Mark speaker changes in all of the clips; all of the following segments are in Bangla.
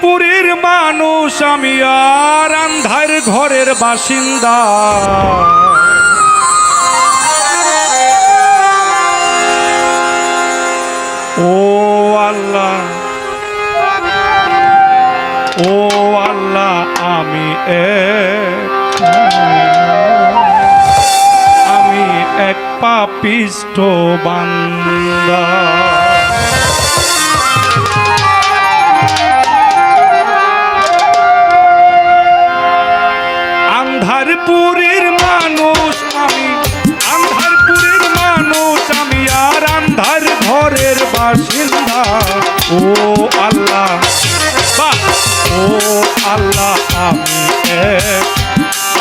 Speaker 1: পুরীর মানুষ আমি আর আন্ধার ঘরের বাসিন্দা। ও আল্লাহ, ও আল্লাহ, আমি এক পাপিষ্ঠ বান্দা। আন্ধারপুরের মানুষ আমি, আন্ধারপুরের মানুষ আমি আর আন্ধার ঘরের বাসিন্দা। ও আল্লাহ, ও আল্লাহ,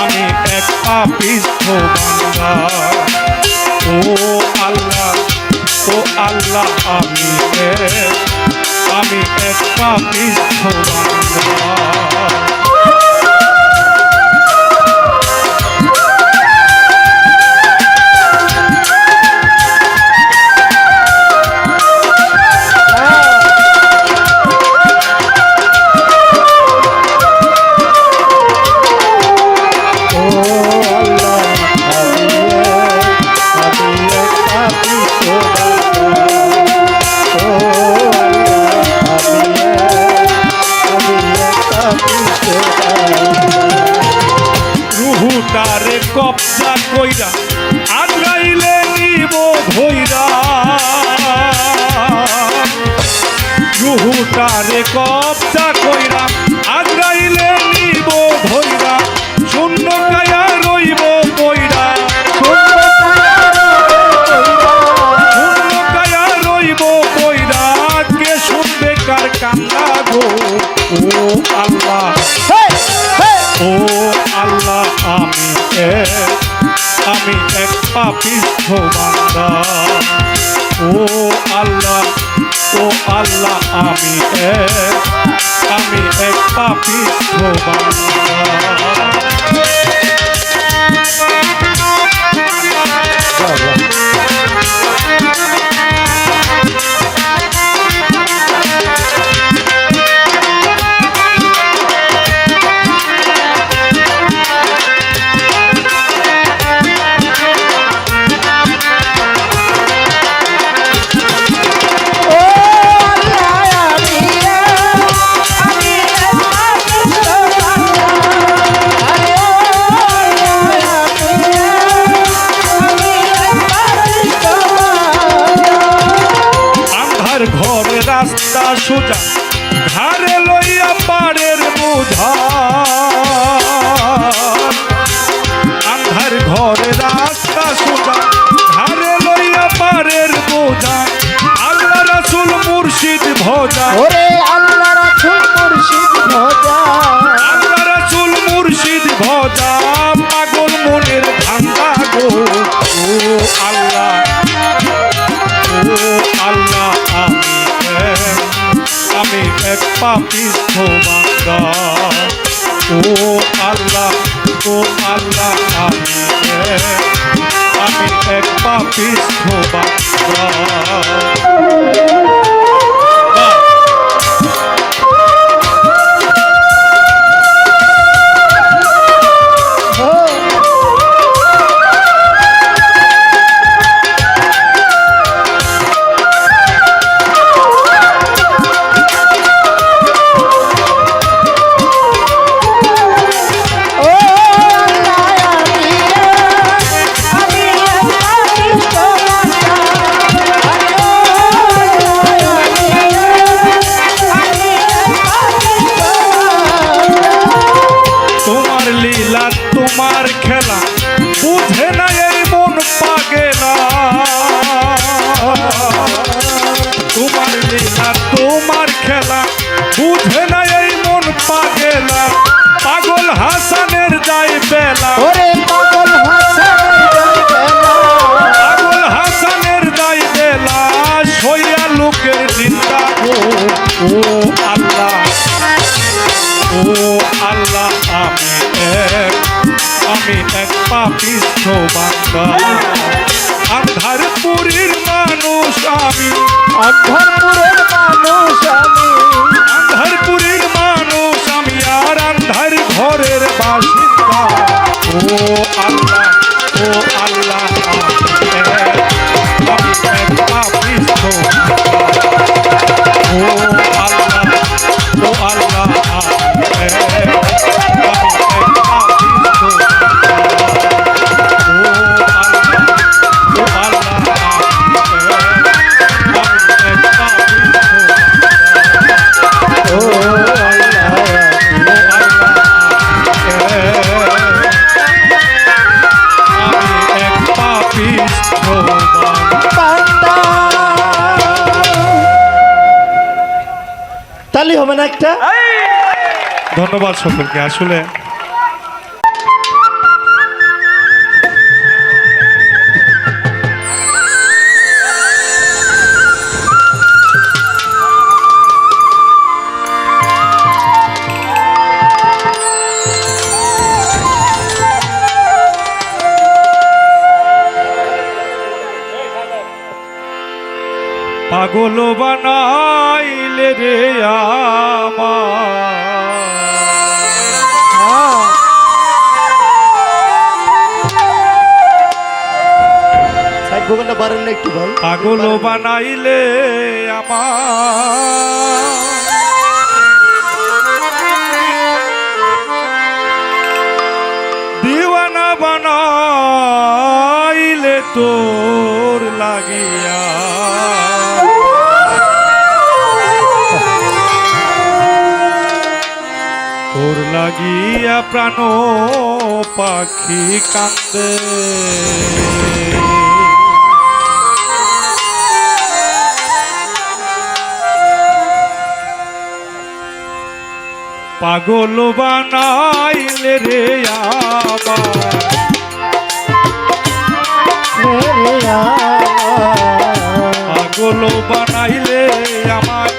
Speaker 1: আমি এক পাপিষ্ঠ বান্দা। ও আল্লাহ, ও আল্লাহ, আমি এক পাপিষ্ঠ বান্দা। রুহুটারে কবজা কইরা আজরাইলে নিব ধইরা। রুহুটারে কবজা কইরা আজরাইলে নিব ধইরা। শূন্য কায়া রইব কইরা, শূন্য কায়া রইব কইরা। কে শুনবে কার কান্না গো। ও আল্লাহ, ও আল্লাহ, আমি এক পাপিষ্ঠ বান্দা। ও আল্লাহ, ও আল্লাহ, আমি এক পাপিষ্ঠ বান্দা। ঘরে রাস্তা সোজা ঘাড়ে লইয়া পাড়ের বোঝা। আন্ধার ঘরে রাস্তা সোজা ঘাড়ে লইয়া পাড়ের বোঝা। আল্লাহ রাসূল মুর্শিদ ভজা,
Speaker 2: ওরে আল্লাহ রাসূল মুর্শিদ ভজা।
Speaker 1: আল্লাহ রাসূল মুর্শিদ ভজা। পাগল মনের ধান্দা গো। ও আল্লাহ, ও আল্লাহ, আমি এক পাপিষ্ঠ বান্দা। ও আল্লাহ, ও আল্লাহ, আমি এক পাপিষ্ঠ বান্দা। তোমার খেলা বুঝে না এই মন পাগেলা। তোমার লীলা তোমার খেলা বুঝে না এই মন পাগেলা। পাগল হাসানের যাই বেলা,
Speaker 2: ওরে পাগল হাসানের যাই বেলা।
Speaker 1: পাগল হাসানের যাই বেলা। সইয়া লোকের চিন্তা গো। ও আল্লাহ, ও আল্লাহ, আমি এক পাপিষ্ঠ বান্দা। আন্ধারপুরের মানুষ আমি,
Speaker 2: আন্ধারপুরের মানুষ আমি,
Speaker 1: আন্ধারপুরের মানুষ
Speaker 2: হবে না একটা?
Speaker 1: ধন্যবাদ সকলকে। আসলে পাগল বানাইলে রে আমার,
Speaker 2: সাইড ভোগানটা বাড়েন না একটু বল।
Speaker 1: পাগল বানাইলে আমার, দিওয়ানা বানাইলে তোর লাগিয়া, তোর লাগিয়া প্রাণ পাখি কান্দে। পাগল বানাইলে রে আমার, পাগল বানাইলে আমার,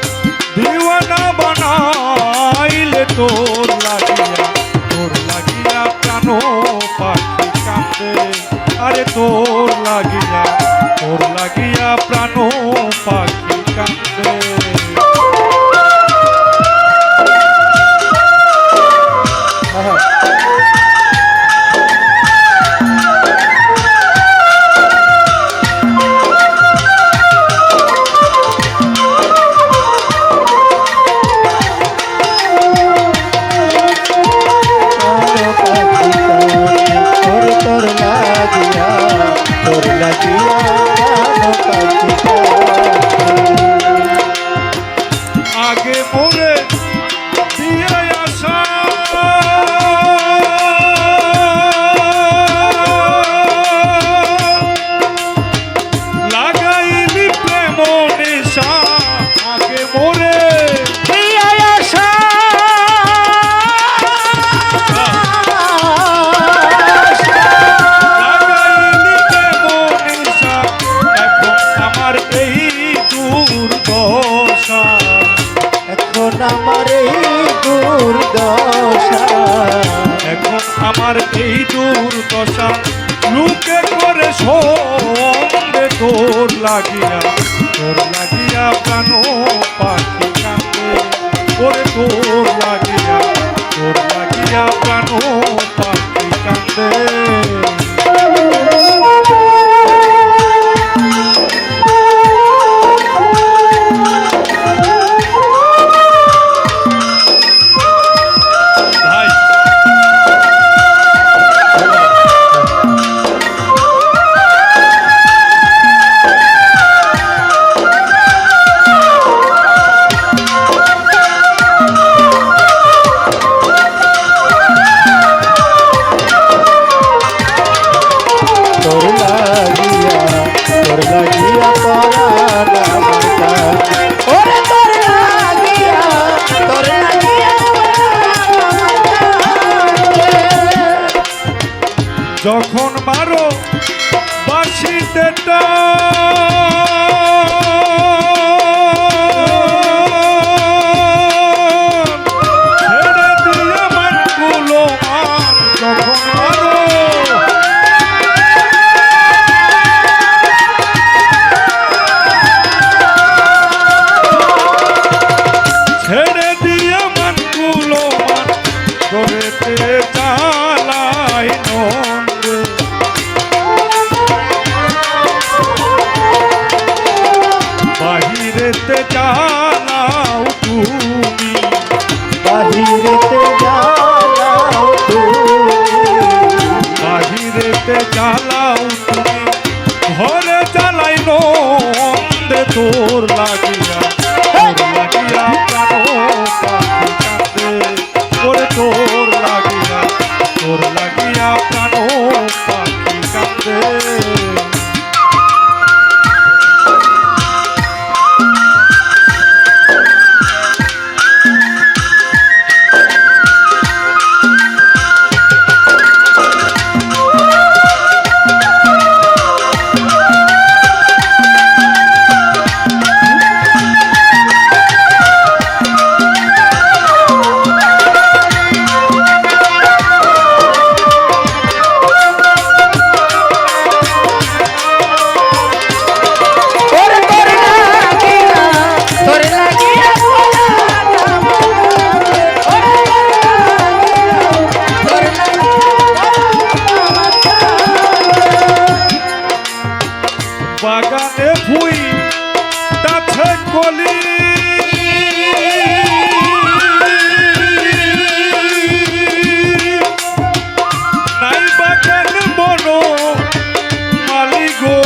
Speaker 1: দিওয়ানা বানাইলে তোর লাগিয়া প্রাণ পাখি কান্দে। আরে তোর লাগিয়া প্রাণ পাখি কান্দে। আগে মোরে দিয়ে আসা, লাগাইলি প্রেম নেশা, আগে মোরে দিয়ে আসা, লাগাইলি প্রেম নেশা, এখন আমার এই দুর্দশা,
Speaker 2: এখন আমার এই দুর্দশা,
Speaker 1: এখন আমার এই দুর্দশা, লোকে করে সঙ্গে তোর লাগিয়া প্রাণ পাখি কান্দে। ওরে তোর লাগিয়া প্রাণ পাখি কান্দে। ভাই যখন মারো বাঁশিতে ছেড়ে দিয়ে মানগুলো মান, যখন মারো ছেড়ে দিয়ে মানগুলো মান, ধরেতে চালাই নন্দে। বাহিরেতে জ্বালাও তুমি,
Speaker 2: বাহিরেতে জ্বালাও তুমি,
Speaker 1: বাহিরেতে জ্বালাও তুমি, ঘরে জ্বালাই নন্দে। তোর লাগিয়া প্রাণ পাখি কান্দে। ওরে তোর লাগিয়া প্রাণ পাখি কান্দে। গলি নাই বাগান বন মালি গো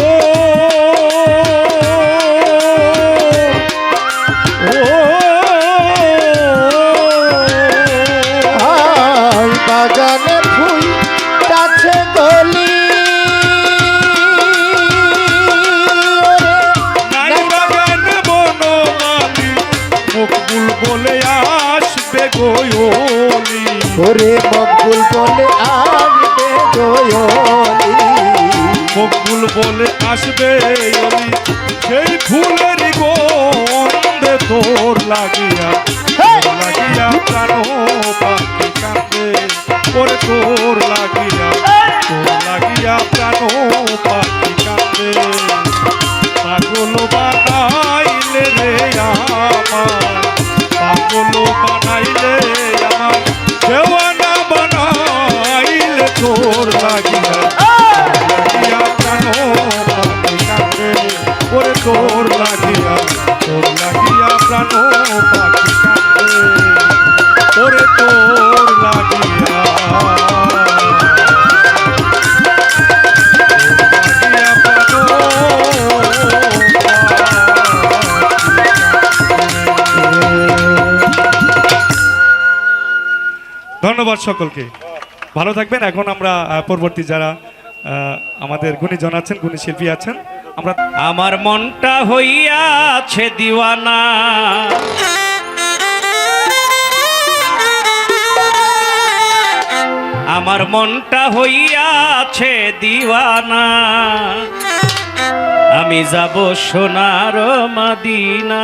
Speaker 2: বাগানে ফুল গাছে গলি
Speaker 1: নাই বাগান বন মালি মকবুল বলে আসবে গোয়লি
Speaker 2: ওরে মকবুল বলে আসবে গোয়লি
Speaker 1: মকবুল বলে আসবে অলি সেই ফুলের গন্ধে তোর লাগিয়া লাগিয়া প্রাণ পাখি কাঁদে ওরে তোর লাগিয়া প্রাণ পাখি কাঁদে পাগল বানাইলে রে আমার পাগল বানাইলে আমার দেওয়ানা বানাইলে তোর লাগিয়া প্রাণ পাখি কাঁদে ওরে তোর লাগিয়া প্রাণ পাখি কাঁদে ওরে তোর লাগিয়া ধন্যবাদ সকলকে, ভালো থাকবেন। এখন আমরা পরবর্তী যারা আমাদের গুণীজন আছেন, গুণী শিল্পী আছেন, আমরা
Speaker 3: আমার মনটা হইয়াছে দিওয়ানা, আমার মনটা হইয়াছে দিওয়ানা, আমি যাব সোনার মদিনা।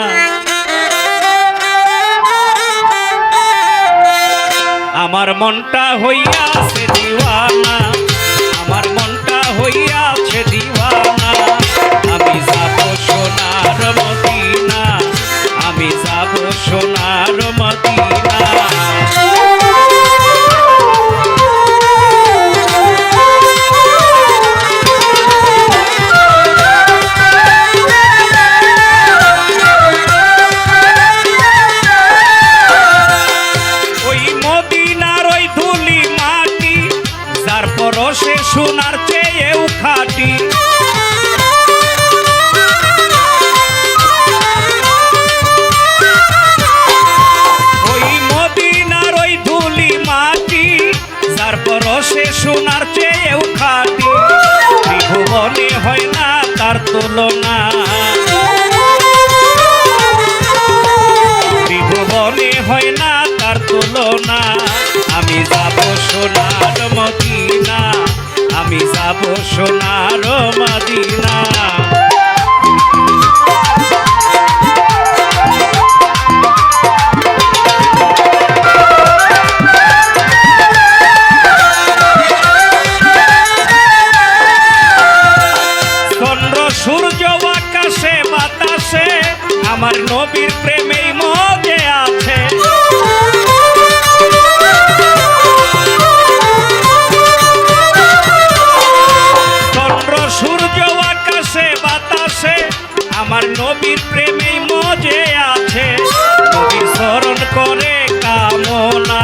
Speaker 3: আমার মনটা হইয়াছে দিওয়ানা, আমার মনটা হইয়াছে দিওয়ানা, আমি যাব সোনার মদিনা, আমি যাব সোনার মদিনা। সে সোনার চেয়েও খাঁটি, ওই মদিনার ওই ধুলি মাটি, যার পরশে সোনার চেয়েও খাঁটি, ত্রিভুবনে হয় না তার তুলনা, ত্রিভুবনে হয় না তার তুলনা। আমি যাব সোনার মদিনা, আমি যাব সোনার মদিনা। চন্দ্র সূর্য আকাশে বাতাসে আমার নবীর প্রেমেই মজে আছে, সূর্য আকাশে বাতাসে আমার নবীর প্রেমে মজে আছে, নবীর স্মরণ করে কামনা,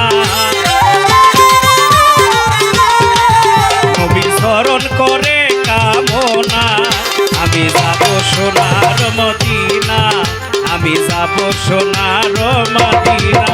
Speaker 3: নবীর স্মরণ করে কামনা। আমি যাব সোনার মদিনা, আমি যাব সোনার মদিনা।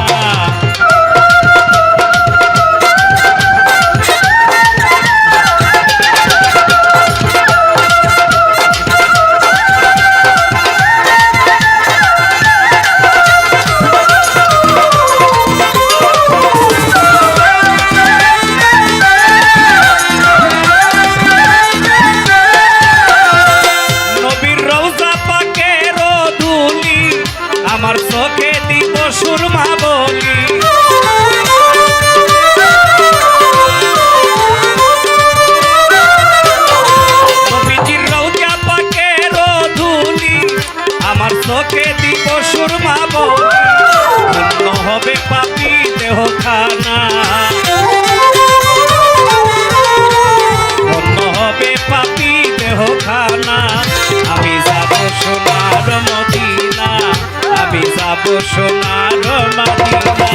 Speaker 3: আমার চোখে দিব সুরমা বলি, নবীজির রওজা পাকের ধুলি, আমার চোখে দিব সুরমা বলি, ধন্য হবে পাপী দেহ খানা, ধন্য হবে পাপী দেহ খানা। আমি যাব সোনার মদিনা, যাব সোনার মদিনা।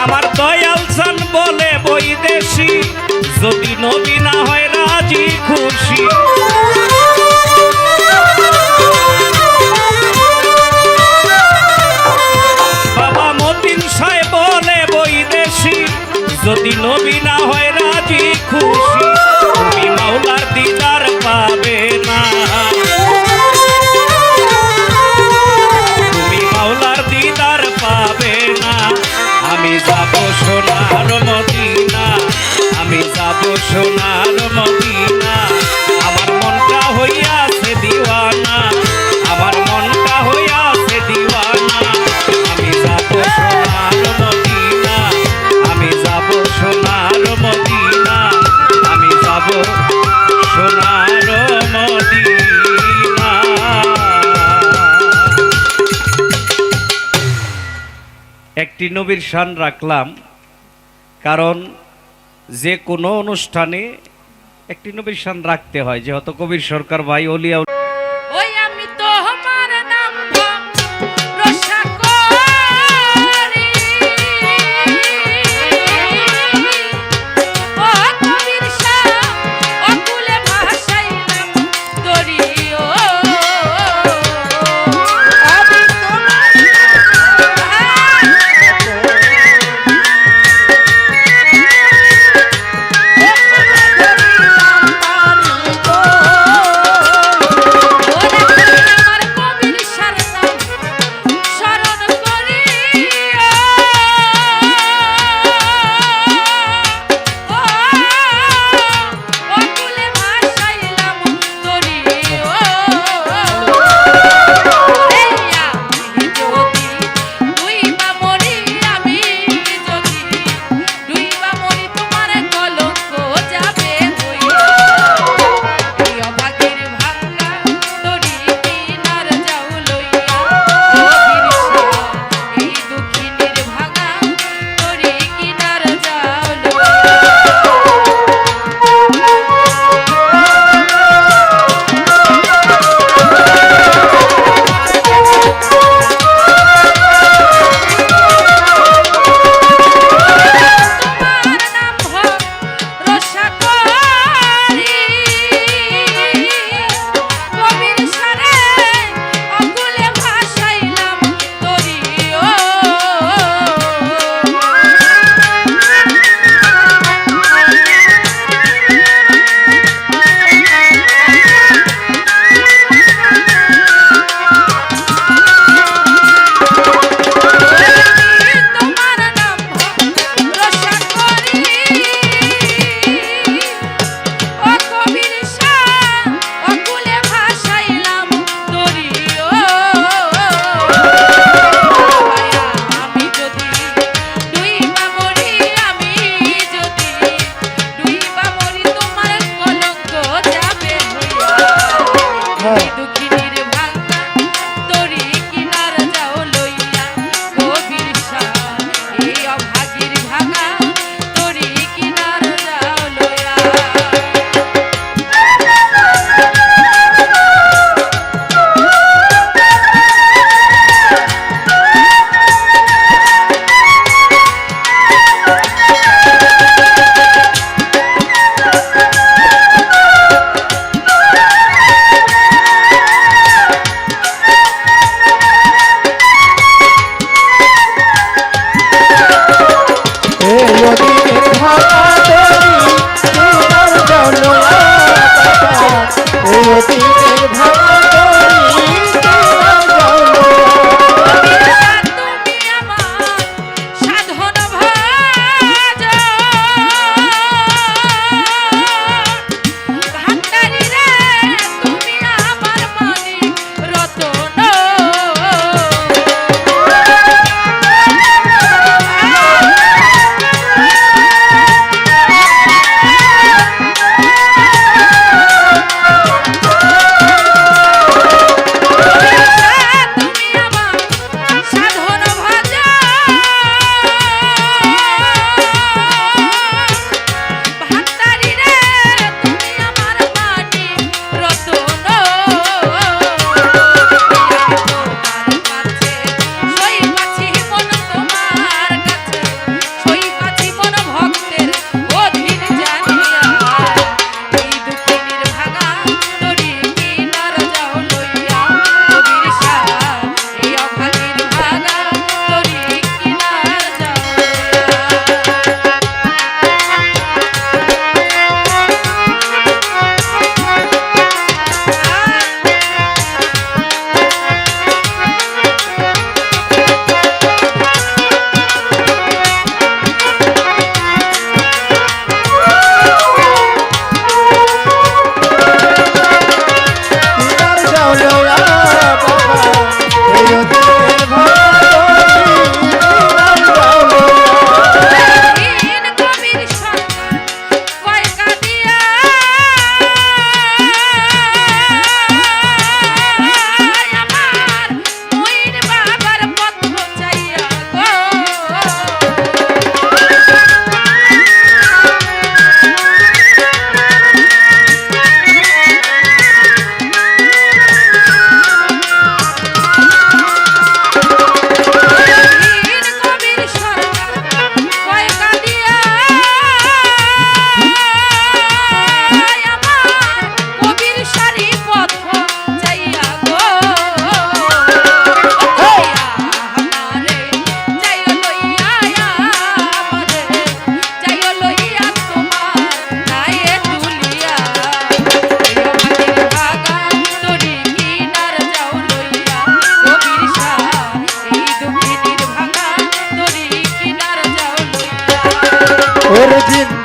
Speaker 3: আমার দয়াল চান বলে বৈদেশি, যদি নবী না হয় রাজি খুশি। বাবা মতিন সাহেব বলে বৈদেশি, যদি নবী না হয় রাজি খুশি, তুমি মাওলার দিদার পাবে না, তুমি মাওলার দিদার পাবে না। আমি যাব সোনার মদিনা, আমি যাব সোনার মদিনা। আমার মনটা হইয়াছে দিওয়ানা, আমার মনটা হইয়াছে দিওয়ানা। আমি যাব সোনার মদিনা, আমি যাব সোনার মদিনা, আমি যাব সোনার মদিনা। একটি নবীর শান রাখলাম, কারণ যে কোনো অনুষ্ঠানে একটি নবীর শান রাখতে হয়। যেহেতু কবির সরকার ভাই অলিয়া
Speaker 4: ওই আমি তোমার নাম ভরসা করি, ও কবির শাহ অকুলে ভাসাইলাম তরি, ও
Speaker 2: আমি তোমার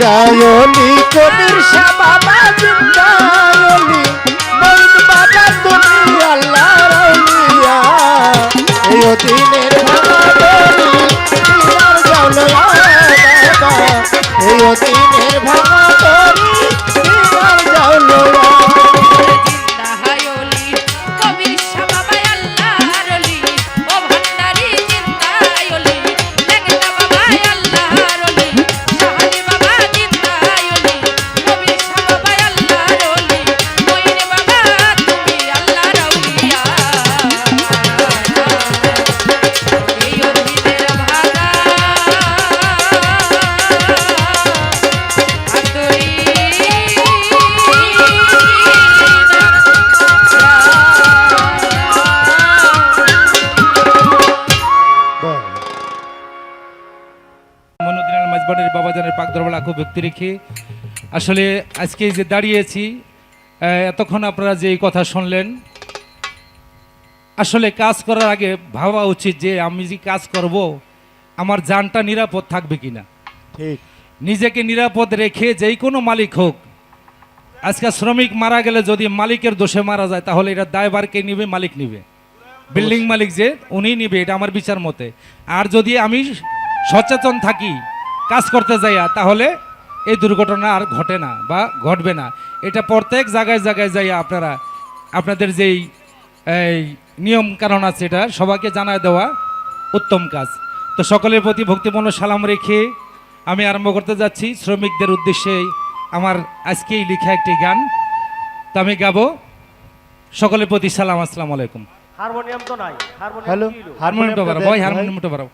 Speaker 2: জিন্দায়লি কবির শাহ বাবা জিন্দায়লি মঈন বাবা তুমি আল্লাহর আউলিয়া এই দিনের ভাঙা দড়ি দিদার জাউলা বাবা এই দিনের ভাঙা দড়ি দিদার জাউলা
Speaker 4: জিন্দাহায়লি কবির শাহ বাবা আল্লাহর অলি ও ভান্ডারি জিন্দাহায়লি লেঙ্গা বাবা আল্লাহর অলি শাহালি বাবা জিন্দাহায়লি কবির শাহ বাবা আল্লাহর অলি মঈন বাবা তুমি আল্লাহর আউলিয়া এই অধীনের ভাগা
Speaker 5: মনুদ্দিন আল মাঝবাড়ির বাবাজানের পাক দরবার লাখো ব্যক্তি রেখে আসলে আজকে যে দাঁড়িয়েছি এতক্ষণ আপনারা যে এই কথা শুনলেন আসলে কাজ করার আগে ভাবা উচিত যে আমি যে কাজ করব আমার জানটা নিরাপদ থাকবে কিনা
Speaker 2: ঠিক
Speaker 5: নিজেকে নিরাপদ রেখে যেই কোনো মালিক হোক আজকে শ্রমিক মারা গেলে যদি মালিকের দোষে মারা যায় তাহলে এটা দায়ভার কে নিবে মালিক নিবে বিল্ডিং মালিক যে উনি নিবে এটা আমার বিচার মতে আর যদি আমি সচেতন থাকি কাজ করতে যাইয়া তাহলে এই দুর্ঘটনা আর ঘটে না বা ঘটবে না এটা প্রত্যেক জায়গায় জায়গায় যাইয়া আপনারা আপনাদের যেই এই নিয়ম কারণ আছে এটা সবাইকে জানায় দেওয়া উত্তম কাজ তো সকলের প্রতি ভক্তিপূর্ণ সালাম রেখে আমি আরম্ভ করতে যাচ্ছি শ্রমিকদের উদ্দেশ্যে আমার আজকেই লেখা একটি গান তো আমি গাবো সকলের প্রতি সালাম আসসালামু আলাইকুম
Speaker 6: হারমোনিয়াম তো নাই
Speaker 2: হ্যালো
Speaker 5: হারমোনিয়ামটা বাড়াও ভাই হারমোনিয়ামটা বাড়াও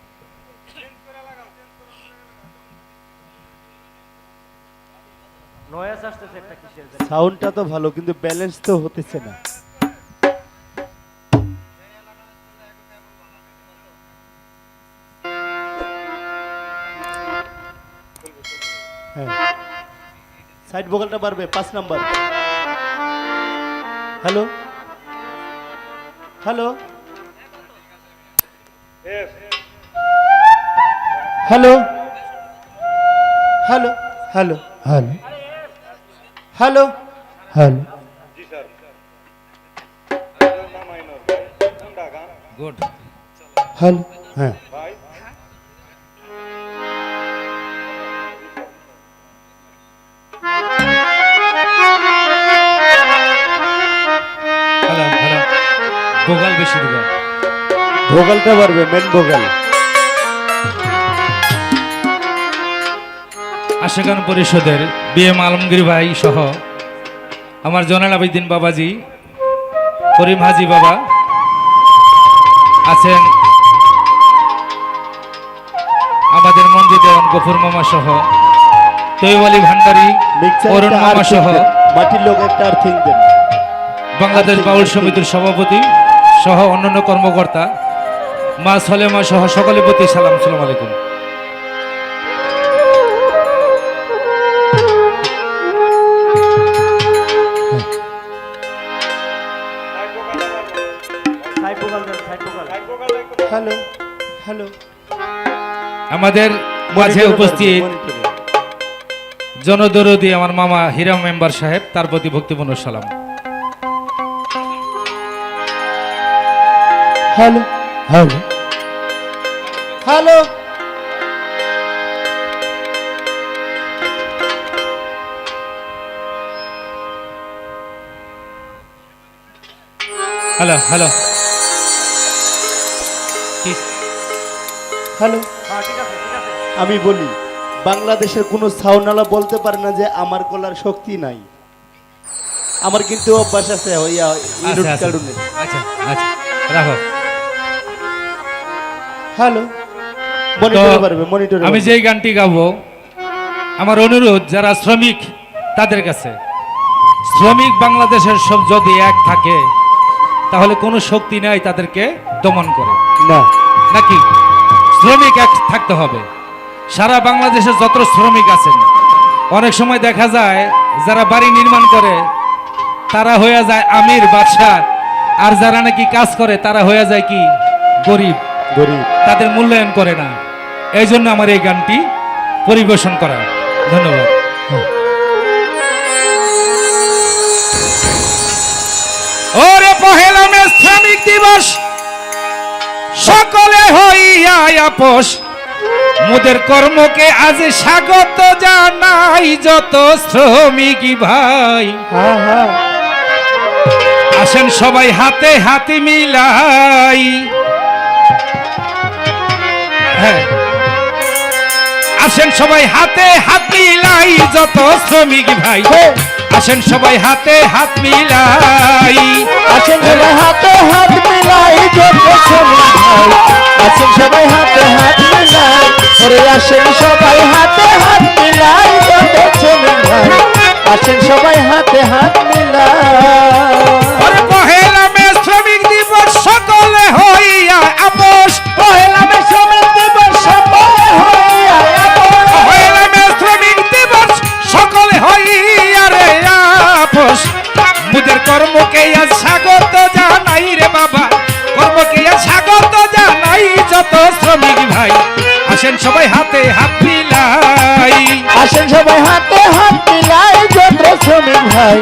Speaker 6: নয়েস আসতেছে একটা কিসের
Speaker 2: সাউন্ডটা তো ভালো কিন্তু ব্যালেন্স তো হতেছে না সাইড ভোকালটা বাড়বে 5 number hello hello hello hello hello hello hello hello
Speaker 5: good
Speaker 2: hello হ্যাঁ
Speaker 5: হ্যালো হ্যালো ভোকাল বেশি দিবা
Speaker 2: ভোকালটা বাড়বে মেন ভোকাল
Speaker 5: আশাগান পরিষদের বিএম আলমগীর ভাই সহ আমার জয়নাল আবেদিন বাবাজি করিম হাজি বাবা আছেন আমাদের মন্দির দেওয়ান গফুর মামা সহ তৈব আলী ভান্ডারী অরুণ মামা সহ
Speaker 2: মাটির লোক একটা আর্থিং দেন
Speaker 5: বাংলাদেশ বাউল সমিতির সভাপতি সহ অন্যান্য কর্মকর্তা মা সলেমা সহ সকলের প্রতি সালাম সালাম আলাইকুম
Speaker 6: সাইড ভোকাল দেন সাইড ভোকাল
Speaker 2: হ্যালো হ্যালো
Speaker 5: আমাদের মাঝে উপস্থিত জনদরদি আমার মামা হিরাম মেম্বার সাহেব তার প্রতি ভক্তিপূর্ণ সালাম
Speaker 2: hello hello hello
Speaker 5: hello hello
Speaker 2: hello
Speaker 6: হ্যাঁ ঠিক আছে ঠিক আছে
Speaker 2: আমি বলি বাংলাদেশের কোনো সাউন্ডওয়ালা বলতে পারে না যে আমার গলার শক্তি নাই আমার কিন্তু অভ্যাস আছে হইয়া ইরুট
Speaker 5: আচ্ছা
Speaker 2: কারণে
Speaker 5: আচ্ছা আচ্ছা রাখো
Speaker 2: হ্যালো
Speaker 5: তো
Speaker 2: মনিটরে পারবে মনিটরে
Speaker 5: আমি যেই গানটি গাবো আমার অনুরোধ যারা শ্রমিক তাদের কাছে শ্রমিক বাংলাদেশের সব যদি এক থাকে তাহলে কোনো শক্তি নাই তাদেরকে দমন করে
Speaker 2: না
Speaker 5: নাকি শ্রমিক এক থাকতে হবে সারা বাংলাদেশে যত শ্রমিক আছেন অনেক সময় দেখা যায় যারা বাড়ি নির্মাণ করে তারা হয়ে যায় আমির বাদশাহ আর যারা নাকি কাজ করে তারা হয়ে যায় কি গরিব
Speaker 2: গরিব
Speaker 5: তাদের মূল্যায়ন করে না এই জন্য আমার এই গানটি পরিবেশন করা ধন্যবাদ ওরে পহেলা মে শ্রমিক দিবস সকলে হইয়া আপোষ মোদের কর্মকে আজ স্বাগত জানাই যত শ্রমিক ভাই আসেন সবাই হাতে হাতে মিলাই হ্যাঁ আসেন সবাই হাতে হাত মিলাই যত শ্রমিক ভাই আসেন সবাই হাতে হাত মিলাই
Speaker 2: আসেন সবাই হাতে হাত মিলাই যত শ্রমিক ভাই আসেন সবাই হাতে হাত মিলাই ওরে আসেন সবাই হাতে হাত মিলাই যত শ্রমিক ভাই আসেন সবাই হাতে হাত মিলাই
Speaker 5: ওরে পহেলা মে শ্রমিক দিবস সকলে হইয়া আপোষ
Speaker 2: পহেলা মে শ্রমিক দিবস সকলে হইয়া আপোষ
Speaker 5: পহেলা মে শ্রমিক দিবস সকলে হইয়া রে আপোষ মোদের কর্মকে আজ স্বাগত জানাই রে বাবা কর্মকে আজ স্বাগত জানাই যত শ্রমিক ভাই আসেন সবাই হাতে হাত মিলাই
Speaker 2: আসেন সবাই হাতে হাত মিলাই যত শ্রমিক ভাই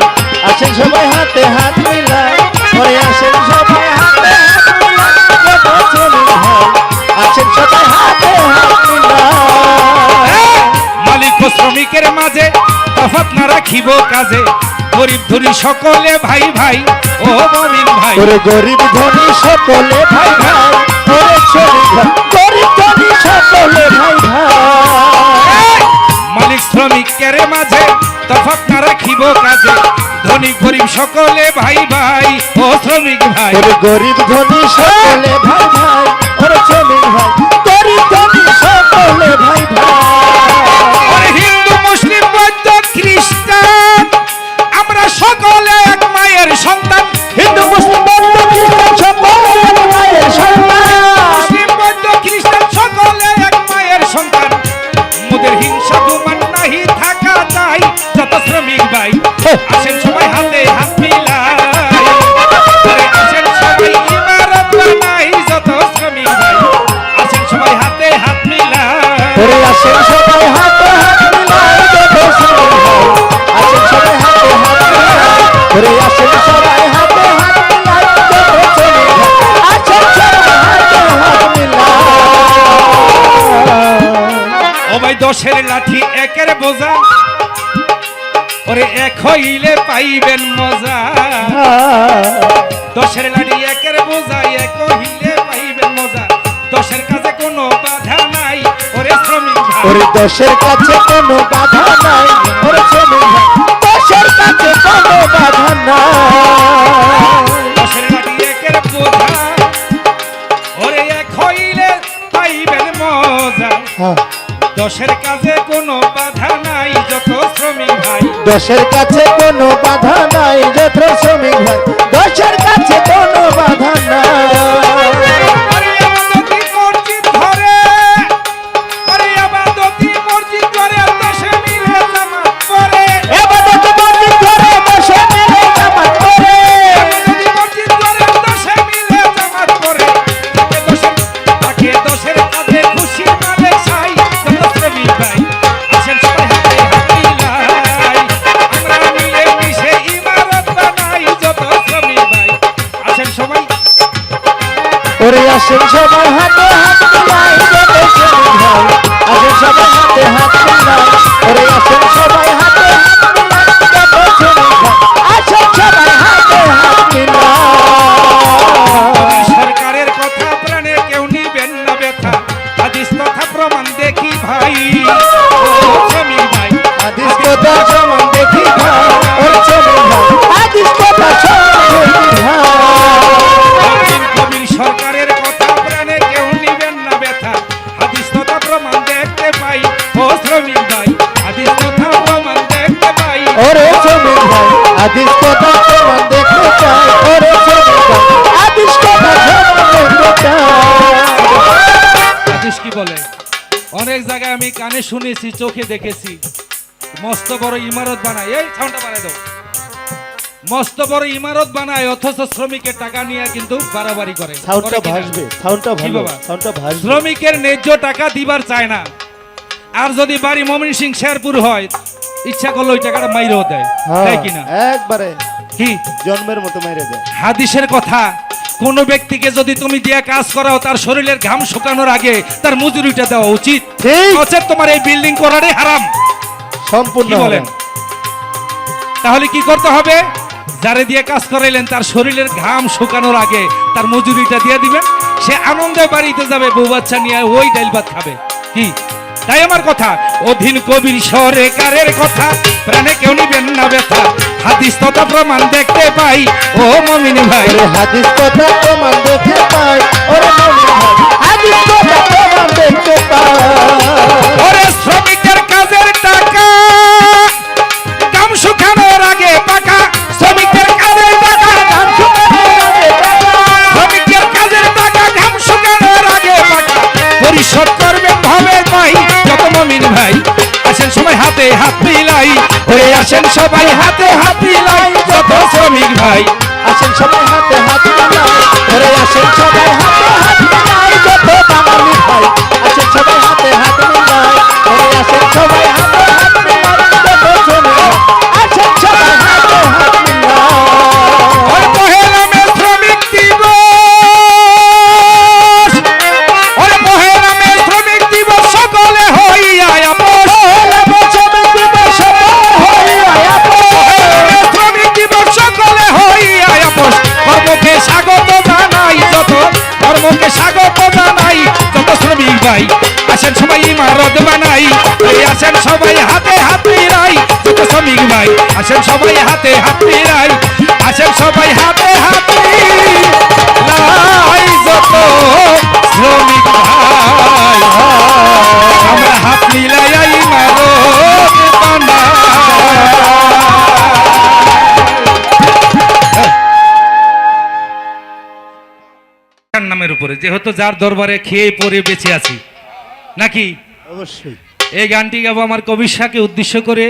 Speaker 2: আসেন সবাই হাতে হাত মিলাই ওরে আসেন সবাই হাতে হাত মিলাই যত শ্রমিক ভাই আসেন সবাই হাতে হাত মিলাই
Speaker 5: মালিক ও শ্রমিকের মাঝে তফাৎ না রাখিব কাজে গরিব ধরি সকলে ভাই ভাই ও মমিন ভাই
Speaker 2: ওরে গরিব ধনী সকলে ভাই ভাই ওরে শ্রমিক ভাই গরিব ধনী সকলে ভাই ভাই
Speaker 5: মালিক শ্রমিকের মাঝে তফাৎ না রাখিব কাজে ধনী গরিব সকলে ভাই ভাই ও শ্রমিক ভাই
Speaker 2: ওরে গরিব ধনী সকলে ভাই ভাই ওরে শ্রমিক ভাই গরিব ধনী সকলে ভাই ভাই
Speaker 5: ওরে হিন্দু মুসলিম বৌদ্ধ খ্রিস্টান আমরা সকলে এক মায়ের সন্তান
Speaker 2: হিন্দু মুসলিম বৌদ্ধ খ্রিস্টান সকলে এক মায়ের সন্তান
Speaker 5: মুসলিম বৌদ্ধ খ্রিস্টান সকলে এক মায়ের সন্তান মোদের হিংসা দুমান নাহি থাকা চাই যত শ্রমিক ভাই আসেন সবাই হাতে হাত মিলাই আরে আসেন সবাই ইমারত বানাই যত শ্রমিক ভাই আসেন সবাই হাতে হাত মিলাই
Speaker 2: ওরে আসেন সবাই হাতে হাত মিলাই যত শ্রমিক ভাই আসেন সবাই হাতে হাত মিলাই ওরে আসেন সবাই হাতে হাত মিলাই যত শ্রমিক ভাই আসেন সবাই হাতে হাত মিলাই
Speaker 5: ও ভাই দশের লাঠি একের বোঝা ওরে এক হইলে পাইবেন মজা দশের লাঠি একের বোঝা এক হইলে পাইবেন মজা দশের কাছে কোনো বাধা নাই ওরে শ্রমিক ভাই
Speaker 2: ওরে দশের কাছে কোনো বাধা নাই ওরে শ্রমিক ভাই দশের কাছে কোনো বাধা নাই
Speaker 5: দশের লাঠি একের বোঝা ওরে এক হইলে পাইবেন মজা দশের কাছে কোনো বাধা নাই যত শ্রমিক ভাই
Speaker 2: দশের কাছে কোনো বাধা নাই যত শ্রমিক ভাই দশের কাছে কোনো বাধা নাই
Speaker 5: আরে আবাদতি মসজিদ ঘরে আরে আবাদতি মসজিদ ঘরে দশে মিলে জামাত পড়ে
Speaker 2: এবাদত মসজিদ ঘরে দশে মিলে জামাত পড়ে
Speaker 5: আবাদতি মসজিদ ঘরে দশে মিলে জামাত পড়ে তাকে দশের কাজে খুশি মালে চাই যত শ্রমিক ভাই আসেন সবাই হাতে হাত মিলাই আমরা মিলে মিশে ইমারত বানাই যত শ্রমিক ভাই আসেন সবাই
Speaker 2: ওরে আসেন সবাই হাতে হাত মিলাই যত শ্রমিক ভাই আসেন সবাই হাতে হাত মিলাই ওরে আসেন সবাই হাতে হাত মিলাই যত শ্রমিক ভাই আসেন সবাই হাতে হাত মিলাই
Speaker 5: সরকারের কথা প্রাণে কেউ নিবেন না ব্যথা হাদিস তথা প্রমাণ দেখি ভাই ও শ্রমিক ভাই
Speaker 2: হাদিস কথা প্রমাণ দেখি ভাই ওরে শ্রমিক ভাই হাদিস কথা শ্রমিক ভাই
Speaker 5: কবির কবির সরকারের কথা প্রাণে কেউ নিবেন না ব্যথা হাদিস তথা প্রমাণ দেখতে পাই ও শ্রমিক ভাই হাদিস তথা প্রমাণ দেখতে পাই
Speaker 2: ওরে শ্রমিক ভাই হাদিস কথা প্রমাণ দেখতে চাই ওরে শ্রমিক ভাই হাদিস কথা প্রমাণ দেখতে চাই
Speaker 5: হাদিস কি বলে অনেক জায়গায় আমি কানে শুনেছি চোখে দেখেছি মস্ত বড় ইমারত বানায় এই সাউন্ডটা বানায় দাও মস্ত বড় ইমারত বানায় অথচ শ্রমিকের টাকা নিয়ে কিন্তু বাড়াবাড়ি করে
Speaker 2: সাউন্ডটা
Speaker 5: করে কিনা?
Speaker 2: ভাসবে সাউন্ডটা
Speaker 5: কি
Speaker 2: ভালো
Speaker 5: বাবা?
Speaker 2: সাউন্ডটা ভাসবে
Speaker 5: শ্রমিকের ন্যায্য টাকা দিবার চায় না আর যদি বাড়ি মমিন সিং শেরপুর হয় ইচ্ছা করলে ওই টাকাটা মাইরেও দেয়
Speaker 2: হ্যাঁ,
Speaker 5: তাই কিনা
Speaker 2: একবারে
Speaker 5: কি
Speaker 2: জন্মের মতো মেরে দেয়।
Speaker 5: হাদিসের কথা, কোন ব্যক্তিকে যদি তুমি দিয়ে কাজ করাও তার শরীরের ঘাম শুকানোর আগে তার মজুরিটা দেওয়া উচিত।
Speaker 2: ঠিক।
Speaker 5: নচেৎ তোমার এই বিল্ডিং করাটাই হারাম।
Speaker 2: সম্পূর্ণ
Speaker 5: কি বলেন?
Speaker 2: হারাম।
Speaker 5: তাহলে কি করতে হবে? যারে দিয়ে কাজ করাইলেন তার শরীরের ঘাম শুকানোর আগে তার মজুরিটা দিয়ে দিবেন। সে আনন্দে বাড়িতে যাবে, বউ বাচ্চা নিয়ে ওই ডাইল ভাত খাবে। কি তাই আমার কথা, অধীন কবির সরকারের কথা, প্রাণে কেউ নিবেন না ব্যথা। হাদিস তথা প্রমাণ দেখতে পাই ও মুমিন ভাই।
Speaker 2: ওরে হাদিস কথা প্রমাণ দেখতে পাই, ওরে মুমিন ভাই, হাদিস কথা প্রমাণ দেখতে পাই।
Speaker 5: ওরে শ্রমিকের কাজের টাকা ঘাম শুকানোর আগে পাকা। শ্রমিকের কাজের টাকা ঘাম শুকানোর আগে পাকা। শ্রমিকের কাজের টাকা ঘাম শুকানোর আগে পাকা। পরিশোধ করবেন ভাবে ভাই যত মুমিন ভাই। আসেন সবাই হাতে হাত মিলাই, ওরে আসেন সবাই হাতে হাত মিলাই যত শ্রমিক ভাই।
Speaker 2: আসেন সবাই হাতে হাত মিলাই, ওরে আসেন সবাই হাতে হাত মিলাই যত বাঙালি ভাই। আসেন সবাই হাতে হাত মিলাই, ওরে আসেন সবাই হাতে হাত মিলাই যত শ্রমিক ভাই। আসেন সবাই হাতে হাত মিলাই।
Speaker 5: ওরে পহেলা মে শ্রমিক দিবস, ওরে পহেলা মে শ্রমিক দিবস সকলে হইয়া আপোষ।
Speaker 2: শ্রমিক দিবস হইয়া আপোষ।
Speaker 5: শ্রমিক দিবস সকলে হইয়া আপোষ। কর্মকে স্বাগত জানাই যত, কর্মকে স্বাগত জানাই যত শ্রমিক ভাই। আসেন সবাই ইমারত বানাই, এই আসেন সবাই হাতে হাত মিলাই যত শ্রমিক ভাই। আসেন সবাই হাতে হাত মিলাই, আসেন সবাই হাতে হাত মিলাই যত শ্রমিক ভাই। আমরা হাত মিলাই ইমারত বানাই। নামের উপরে যেহেতু যার দরবারে খেয়ে পরে বেঁচে আছি নাকি,
Speaker 2: অবশ্যই
Speaker 5: এই গানটি গাবো আমার কবির শাহকে উদ্দেশ্য করে।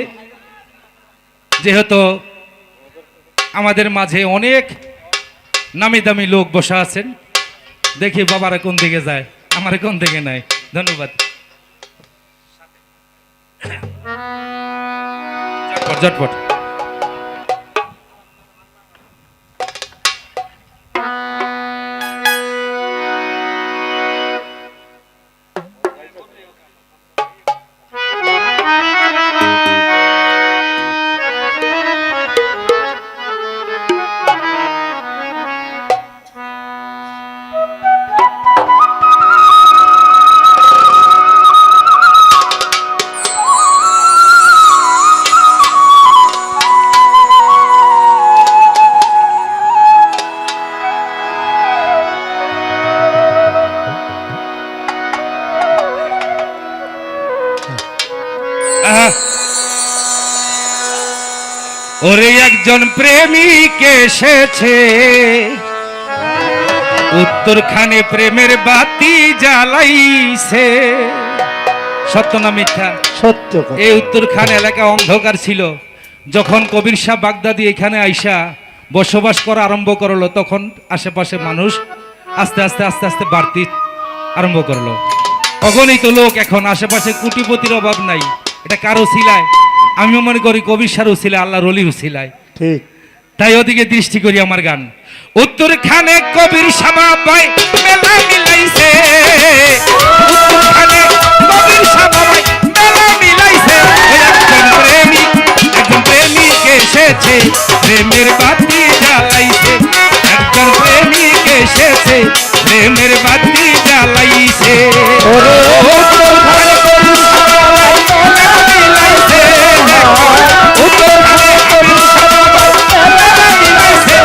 Speaker 5: যেহেতু আমাদের মাঝে অনেক নামি দামি লোক বসা আছেন, দেখি বাবারা কোন দিকে যায়, আমার কোন দিকে নাই। ধন্যবাদ। ঝটপট ঝটপট। ওরে একজন প্রেমিক এসেছে উত্তরখানে প্রেমের বাতি জ্বালাইছে। সত্য না মিথ্যা?
Speaker 2: সত্য কথা।
Speaker 5: এই উত্তরখান এলাকা অন্ধকার ছিল। যখন কবির শাহ বাগদাদি এখানে আইসা বসবাস করা আরম্ভ করলো, তখন আশেপাশে মানুষ আস্তে আস্তে আস্তে আস্তে বাড়তি আরম্ভ করলো। অগণিত লোক, এখন আশেপাশে কোটিপতির অভাব নাই। এটা কারো ছিলায়? আমি মনে করি কবির শাহর ছিলায়, আল্লাহর অলির ছিলায়।
Speaker 2: ঠিক।
Speaker 5: তাই ওদিকে দৃষ্টি করি আমার গান। উত্তরখানে কবির শাহ বাবাই মেলা মিলাইছে, উত্তরখানে কবির শাহ বাবাই মেলা মিলাইছে। একজন প্রেমিক এসেছে প্রেমের বাতি জ্বালাইছে। একজন প্রেমিক এসেছে প্রেমের বাতি জ্বালাইছে। উত্তরখানে কবির শাহ বাবাই মেলা মিলাইছে, উত্তরখানে কবির শাহ বাবাই মেলা মিলাইছে।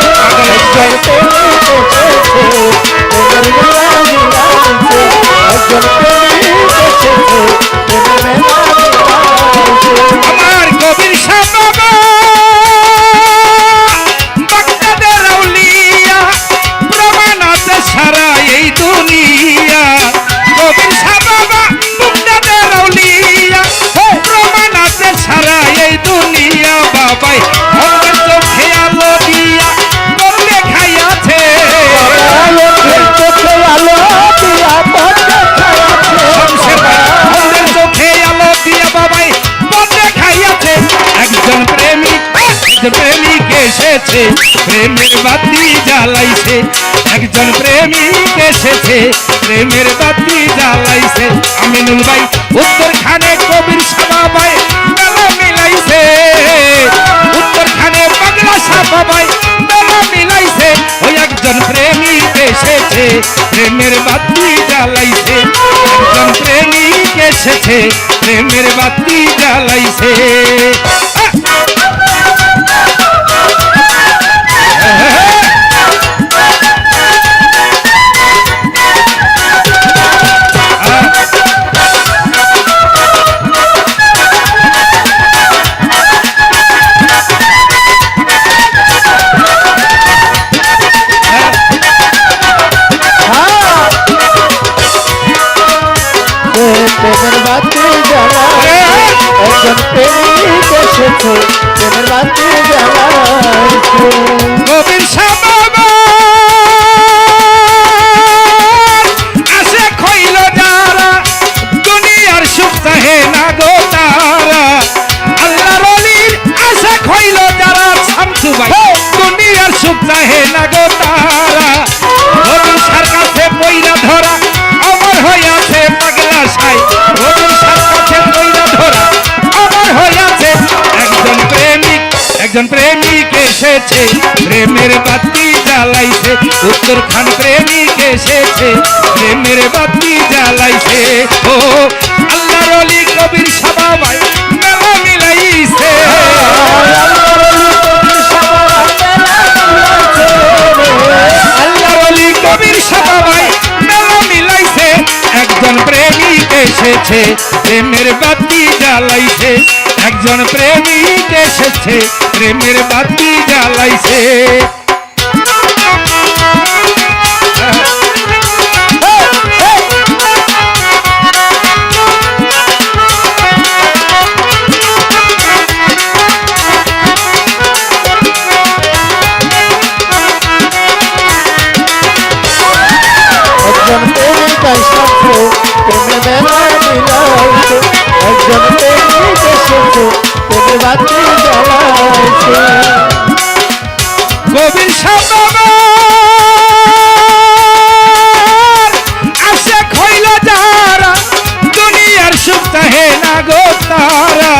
Speaker 5: আমার কবির শাহ বাবা প্রেমের বাতি জ্বালাইছে একজন প্রেমিক এসেছে প্রেমের বাতি জ্বালাইছে আমিনুল ভাই উত্তরখানে কবির সাবা ভাই মেলা মিলাইছে উত্তরখানে বাংলা সাবা ভাই মেলা মিলাইছে ওই একজন প্রেমিক এসেছে প্রেমের বাতি জ্বালাইছে একজন প্রেমিক এসেছে প্রেমের বাতি জ্বালাইছে
Speaker 2: প্রেমের বাতি জ্বালাইছে একজন প্রেমিক এসেছে প্রেমের বাতি জ্বালাইছে
Speaker 5: কবির সাবা আসে খইল যারা দুনিয়ার সুখ চাহে না গো তারা আল্লাহর ওলির আসে খইল যারা শামসু ভাই দুনিয়ার সুখ চাহে না গো তারা কবির সার কাছে পইরা ধরা আমার হইয়াছে পাগলা সাই কবির সার কাছে পইরা ধরা আমার হইয়াছে একজন প্রেমিক এসেছে প্রেমের বাতি জ্বালাইছে উত্তরখান প্রেমিক এসেছে প্রেমের বাতি জ্বালাইছে ও আল্লাহর ওলি কবির সাবা ভাই মেলা মিলাইছে আল্লাহর ওলি কবির সাবা ভাই মেলা মিলাইছে একজন প্রেমিক এসেছে প্রেমের বাতি জ্বালাইছে একজন প্রেমিক এসেছে প্রেমের বাতি জ্বালাইছে
Speaker 2: একজন প্রেমিক এসেছে প্রেমের মেলা মিলাইছে একজন প্রেমিক এসেছে প্রেমের বাতি জ্বালাইছে
Speaker 5: কবির সাবা আসে খইল যারা দুনিয়ার সুখ চাহে না গো তারা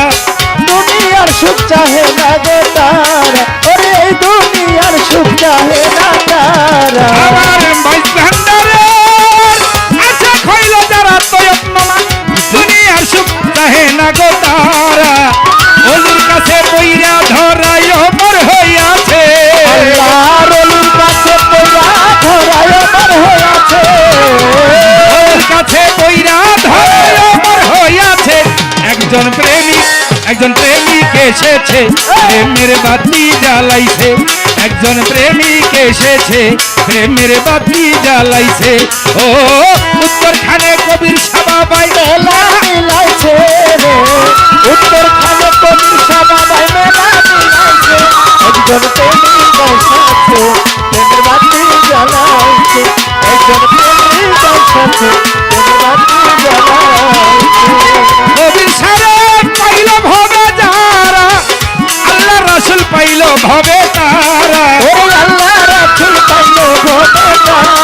Speaker 2: দুনিয়ার সুখ চাহে না গো তারা ওরে এই দুনিয়ার সুখ চাহে না তারা
Speaker 5: আমার ভাই ভান্ডারের আসে খইল যারা তয়ব মামা দুনিয়ার সুখ চাহে না গো তারা ওলির কাছে পইরা ধরাই অমর হইয়াছে
Speaker 2: আল্লাহর ওলির কাছে পইরা ধরায় আমার হইয়াছে
Speaker 5: ওলির কাছে পইরা ধরাই অমর হইয়াছে একজন প্রেমিক এসেছে প্রেমের বাতি জ্বালাইছে একজন প্রেমিক এসেছে প্রেমের বাতি জ্বালাইছে ও উত্তরখানে কবির সাবা ভাই
Speaker 2: মেলা মিলাইছে রে উত্তরখানে কবির সাবা ভাই মেলা মিলাইছে একজন প্রেমিক এসেছে প্রেমের বাতি জ্বালাইছে একজন প্রেমিক এসেছে প্রেমের বাতি জ্বালাইছে
Speaker 5: কবির সারে পাইল ভবে যারা আল্লাহ রাসূল পাইল ভবে তারা
Speaker 2: ওরে আল্লাহ রাসূল পাইলো ভবে তারা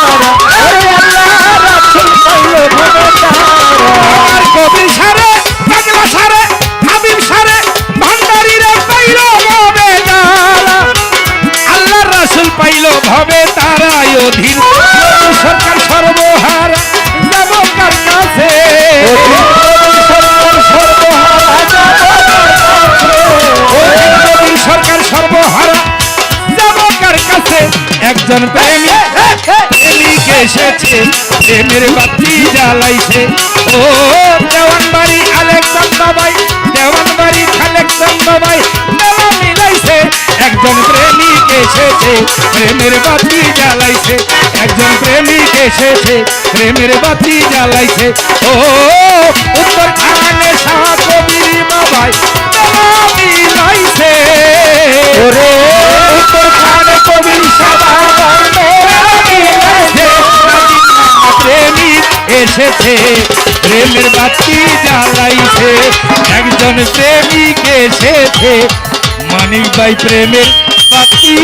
Speaker 2: ওরে আল্লাহ রাসূল পাইলো ভবে তারা
Speaker 5: আর কবির সারে পাগলা সারে হাবিব সারে ভান্ডারীরে পাইল ভবে তারা আল্লাহ রাসূল পাইল ভবে তারা অধীর সরকার সর্বহারা যাব কার কাছে সরকার সর্বহারা যাব কার কাছে একজন প্রেমিক এসেছে প্রেমের বাতি জ্বালাইছে ও দেওয়ানবাড়ি আলেকজান্ডার ভাই দেওয়ানবাড়ি খালেকজান্ডার ভাই মেলা মিলাইছে একজন প্রেমিক এসেছে প্রেমের বাতি জ্বালাইছে একজন প্রেমিক এসেছে প্রেমের বাতি জ্বালাইছে ও উত্তরখানে শাহ কবির ভাই মেলা মিলাইছে
Speaker 2: ওরে উত্তরখানে কবির সাবা ভাই মেলা মিলাইছে
Speaker 5: প্রেমিক এসেছে প্রেমের বাতি জ্বালাইছে একজন প্রেমিক এসেছে মানিক ভাই প্রেমের বাতি